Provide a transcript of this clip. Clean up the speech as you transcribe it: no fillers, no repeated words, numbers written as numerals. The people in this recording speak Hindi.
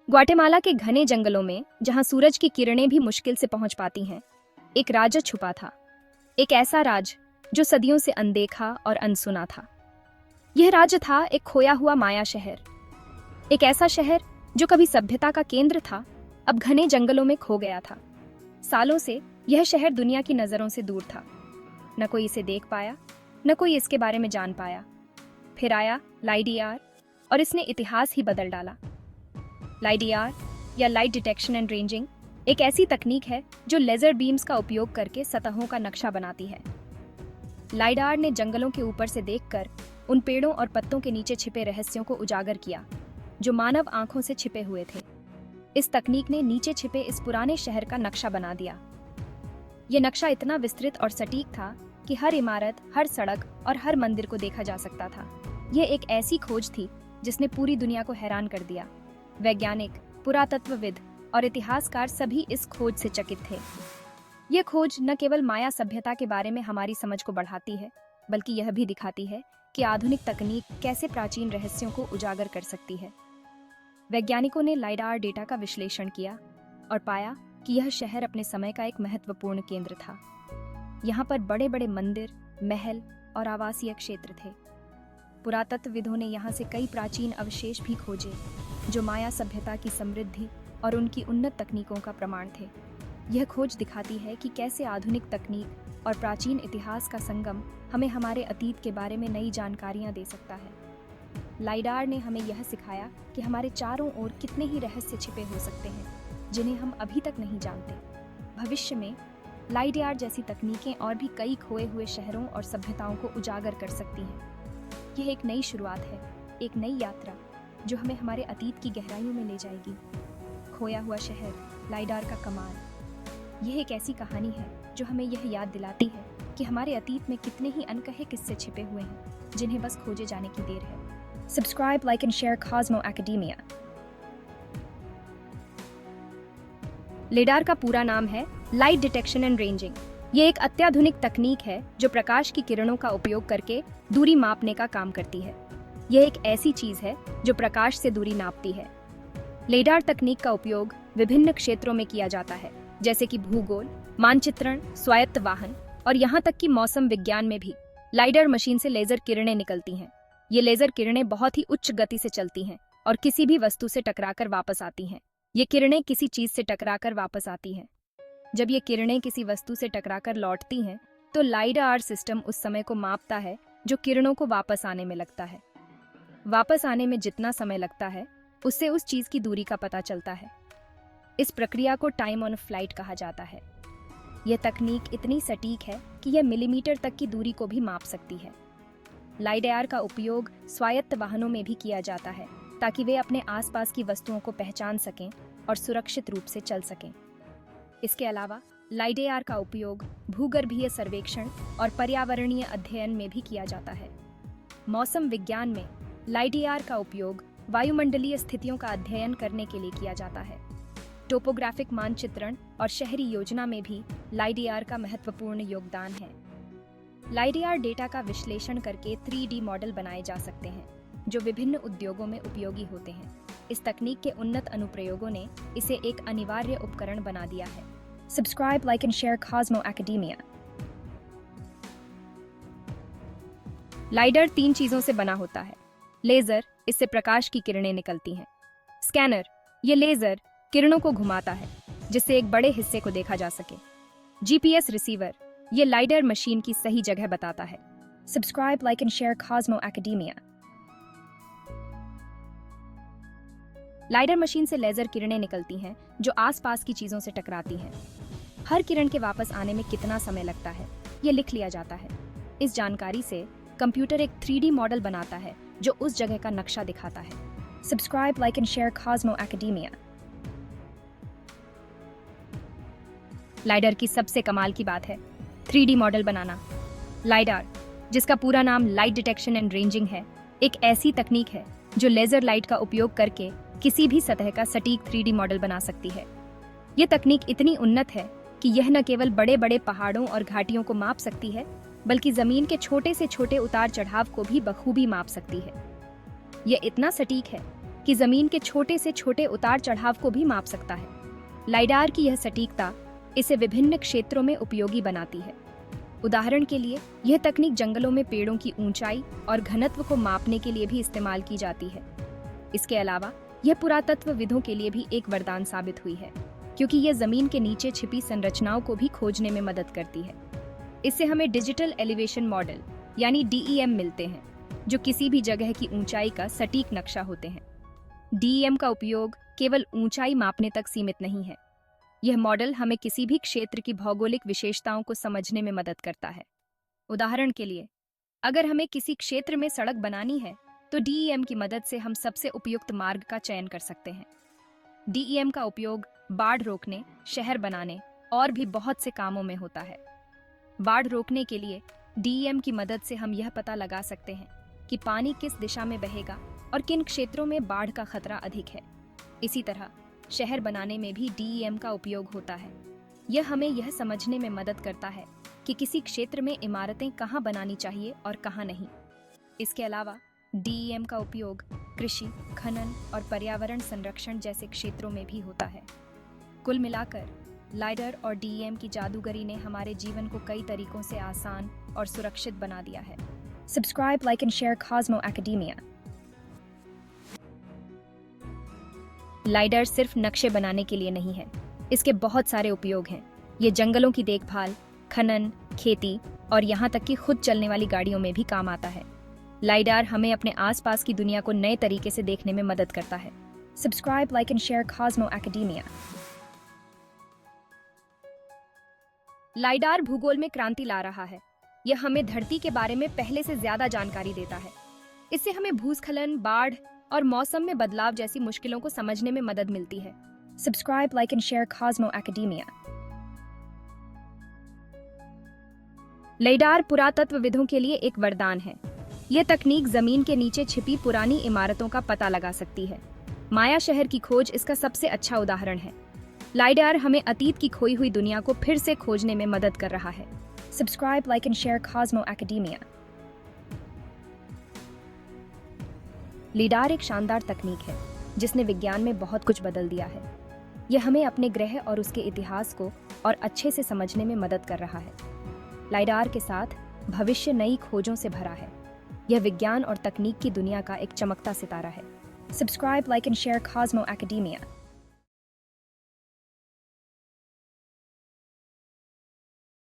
ग्वाटेमाला के घने जंगलों में, जहां सूरज की किरणें भी मुश्किल से पहुंच पाती हैं, एक राज छुपा था। एक ऐसा राज जो सदियों से अनदेखा और अनसुना था। यह राज्य था एक खोया हुआ माया शहर। एक ऐसा शहर जो कभी सभ्यता का केंद्र था, अब घने जंगलों में खो गया था। सालों से यह शहर दुनिया की नजरों से दूर था। न कोई इसे देख पाया, न कोई इसके बारे में जान पाया। फिर आया लाइडीआर और इसने इतिहास ही बदल डाला। लाइडीआर या लाइट डिटेक्शन एंड रेंजिंग एक ऐसी तकनीक है जो लेजर बीम्स का उपयोग करके सतहों का नक्शा बनाती है। लाइडीआर ने जंगलों के ऊपर से देखकर उन पेड़ों और पत्तों के नीचे छिपे रहस्यों को उजागर किया जो मानव आंखों से छिपे हुए थे। इस तकनीक ने नीचे छिपे इस पुराने शहर का नक्शा बना दिया। यह नक्शा इतना विस्तृत और सटीक था कि हर इमारत, हर सड़क और हर मंदिर को देखा जा सकता था। यह एक ऐसी खोज थी जिसने पूरी दुनिया को हैरान कर दिया। वैज्ञानिक, पुरातत्वविद और इतिहासकार सभी इस खोज से चकित थे। यह खोज न केवल माया सभ्यता के बारे में हमारी समझ को बढ़ाती है, बल्कि यह भी दिखाती है कि आधुनिक तकनीक कैसे प्राचीन रहस्यों को उजागर कर सकती है। वैज्ञानिकों ने लाइडीआर डेटा का विश्लेषण किया और पाया कि यह शहर अपने समय का एक महत्वपूर्ण केंद्र था। यहाँ पर बड़े बड़े मंदिर, महल और आवासीय क्षेत्र थे। पुरातत्वविदों ने यहाँ से कई प्राचीन अवशेष भी खोजे जो माया सभ्यता की समृद्धि और उनकी उन्नत तकनीकों का प्रमाण थे। यह खोज दिखाती है कि कैसे आधुनिक तकनीक और प्राचीन इतिहास का संगम हमें हमारे अतीत के बारे में नई जानकारियां दे सकता है। लाइडीआर ने हमें यह सिखाया कि हमारे चारों ओर कितने ही रहस्य छिपे हो सकते हैं जिन्हें हम अभी तक नहीं जानते। भविष्य में लाइडीआर जैसी तकनीकें और भी कई खोए हुए शहरों और सभ्यताओं को उजागर कर सकती हैं। यह एक नई शुरुआत है, एक नई यात्रा जो हमें हमारे अतीत की गहराइयों में ले जाएगी। खोया हुआ शहर, लाइडीआर का कमाल। यह एक ऐसी कहानी है जो हमें यह याद दिलाती है कि हमारे अतीत में कितने ही अनकहे किस्से छिपे हुए हैं जिन्हें बस खोजे जाने की देर है। Subscribe, like and share Cosmo Academia. LIDAR का पूरा नाम है लाइट डिटेक्शन एंड रेंजिंग। ये एक अत्याधुनिक तकनीक है जो प्रकाश की किरणों का उपयोग करके दूरी मापने का काम करती है। यह एक ऐसी चीज है जो प्रकाश से दूरी नापती है। लाइडीआर तकनीक का उपयोग विभिन्न क्षेत्रों में किया जाता है, जैसे कि भूगोल, मानचित्रण, स्वायत्त वाहन और यहाँ तक कि मौसम विज्ञान में भी। लाइडीआर मशीन से लेजर किरणें निकलती हैं। ये लेजर किरणें बहुत ही उच्च गति से चलती हैं और किसी भी वस्तु से टकराकर वापस आती हैं। ये किरणें किसी चीज से टकराकर वापस आती हैं। जब ये किरणें किसी वस्तु से टकराकर लौटती हैं, तो लाइडीआर सिस्टम उस समय को मापता है जो किरणों को वापस आने में लगता है। वापस आने में जितना समय लगता है, उससे उस चीज की दूरी का पता चलता है। इस प्रक्रिया को टाइम ऑन फ्लाइट कहा जाता है। यह तकनीक इतनी सटीक है कि यह मिलीमीटर तक की दूरी को भी माप सकती है। लाइडीआर का उपयोग स्वायत्त वाहनों में भी किया जाता है ताकि वे अपने आसपास की वस्तुओं को पहचान सकें और सुरक्षित रूप से चल सकें। इसके अलावा लाइडीआर का उपयोग भूगर्भीय सर्वेक्षण और पर्यावरणीय अध्ययन में भी किया जाता है। मौसम विज्ञान में लाइडीआर का उपयोग वायुमंडलीय स्थितियों का अध्ययन करने के लिए किया जाता है। टोपोग्राफिक मानचित्रण और शहरी योजना में भी लाइडीआर का महत्वपूर्ण योगदान है। लाइडीआर डेटा का विश्लेषण करके 3D मॉडल बनाए जा सकते हैं जो विभिन्न उद्योगों में उपयोगी होते हैं। इस तकनीक के उन्नत अनुप्रयोगों ने इसे एक अनिवार्य उपकरण बना दिया है। Subscribe, like and share Cosmo Academia. LIDAR 3 चीजों से बना होता है। लेजर, इससे प्रकाश की किरणें निकलती हैं। स्कैनर, ये लेजर किरणों को घुमाता है जिससे एक बड़े हिस्से को देखा जा सके। GPS रिसीवर, ये लाइडीआर मशीन की सही जगह बताता है। Subscribe, like and share Cosmo Academia. LIDAR machine से लेजर किरणें निकलती हैं जो आसपास की चीजों से टकराती हैं। हर किरण के वापस आने में कितना समय लगता है, ये लिख लिया जाता है। इस जानकारी से कंप्यूटर एक 3D मॉडल बनाता है जो उस जगह का नक्शा दिखाता है। Subscribe, like and share Cosmo Academia. LIDAR की सबसे कमाल की बात है 3D मॉडल बनाना। लाइडीआर, जिसका पूरा नाम लाइट डिटेक्शन एंड रेंजिंग है, एक ऐसी तकनीक है जो लेजर लाइट का उपयोग करके किसी भी सतह का सटीक 3D मॉडल बना सकती है। ये तकनीक इतनी उन्नत है कि यह न केवल बड़े बड़े पहाड़ों और घाटियों को माप सकती है, बल्कि जमीन के छोटे से छोटे उतार चढ़ाव को भी बखूबी माप सकती है। यह इतना सटीक है कि जमीन के छोटे से छोटे उतार चढ़ाव को भी माप सकता है। लाइडार की यह सटीकता इसे विभिन्न क्षेत्रों में उपयोगी बनाती है। उदाहरण के लिए यह तकनीक जंगलों में पेड़ों की ऊंचाई और घनत्व को मापने के लिए भी इस्तेमाल की जाती है। इसके अलावा यह पुरातत्वविदों के लिए भी एक वरदान साबित हुई है, क्योंकि यह जमीन के नीचे छिपी संरचनाओं को भी खोजने में मदद करती है। इससे हमें डिजिटल एलिवेशन मॉडल यानी DEM मिलते हैं, जो किसी भी जगह की ऊंचाई का सटीक नक्शा होते हैं। DEM का उपयोग केवल ऊंचाई मापने तक सीमित नहीं है। यह मॉडल हमें किसी भी क्षेत्र की भौगोलिक विशेषताओं को समझने में मदद करता है। उदाहरण के लिए, अगर हमें किसी क्षेत्र में सड़क बनानी है, तो DEM की मदद से हम सबसे उपयुक्त मार्ग का चयन कर सकते हैं। DEM का उपयोग बाढ़ रोकने, शहर बनाने और भी बहुत से कामों में होता है। बाढ़ रोकने के लिए DEM की मदद से हम यह पता लगा सकते हैं कि पानी किस दिशा में बहेगा और किन क्षेत्रों में बाढ़ का खतरा अधिक है। इसी तरह शहर बनाने में भी DEM का उपयोग होता है। यह हमें यह समझने में मदद करता है कि किसी क्षेत्र में इमारतें कहाँ बनानी चाहिए और कहाँ नहीं। इसके अलावा DEM का उपयोग कृषि, खनन और पर्यावरण संरक्षण जैसे क्षेत्रों में भी होता है। कुल मिलाकर लाइडर और DEM की जादूगरी ने हमारे जीवन को कई तरीकों से आसान और सुरक्षित बना दिया है। Subscribe, like and share Cosmo academia. Lidar सिर्फ नक्शे बनाने के लिए नहीं है, इसके बहुत सारे उपयोग हैं। ये जंगलों की देखभाल, खनन, खेती और यहाँ तक कि खुद चलने वाली गाड़ियों में भी काम आता है। लाइडार हमें अपने आसपास की दुनिया को नए तरीके से देखने में मदद करता है। Subscribe, like and share Cosmo Academia. Lidar भूगोल में क्रांति ला रहा है। यह हमें धरती के बारे में पहले से ज्यादा जानकारी देता है। इससे हमें भूस्खलन, बाढ़ और मौसम में बदलाव जैसी मुश्किलों को समझने में मदद मिलती है। Subscribe, like and share Cosmo Academia. LIDAR पुरातत्वविदों के लिए एक वरदान है। यह तकनीक जमीन के नीचे छिपी पुरानी इमारतों का पता लगा सकती है। माया शहर की खोज इसका सबसे अच्छा उदाहरण है। लाइडार हमें अतीत की खोई हुई दुनिया को फिर से खोजने में मदद कर रहा है। Subscribe, like and share Cosmo Academia. Lidar एक शानदार तकनीक है जिसने विज्ञान में बहुत कुछ बदल दिया है। यह हमें अपने ग्रह और उसके इतिहास को और अच्छे से समझने में मदद कर रहा है। लाइडार के साथ भविष्य नई खोजों से भरा है। यह विज्ञान और तकनीक की दुनिया का एक चमकता सितारा है। Subscribe, like and share Cosmo academia.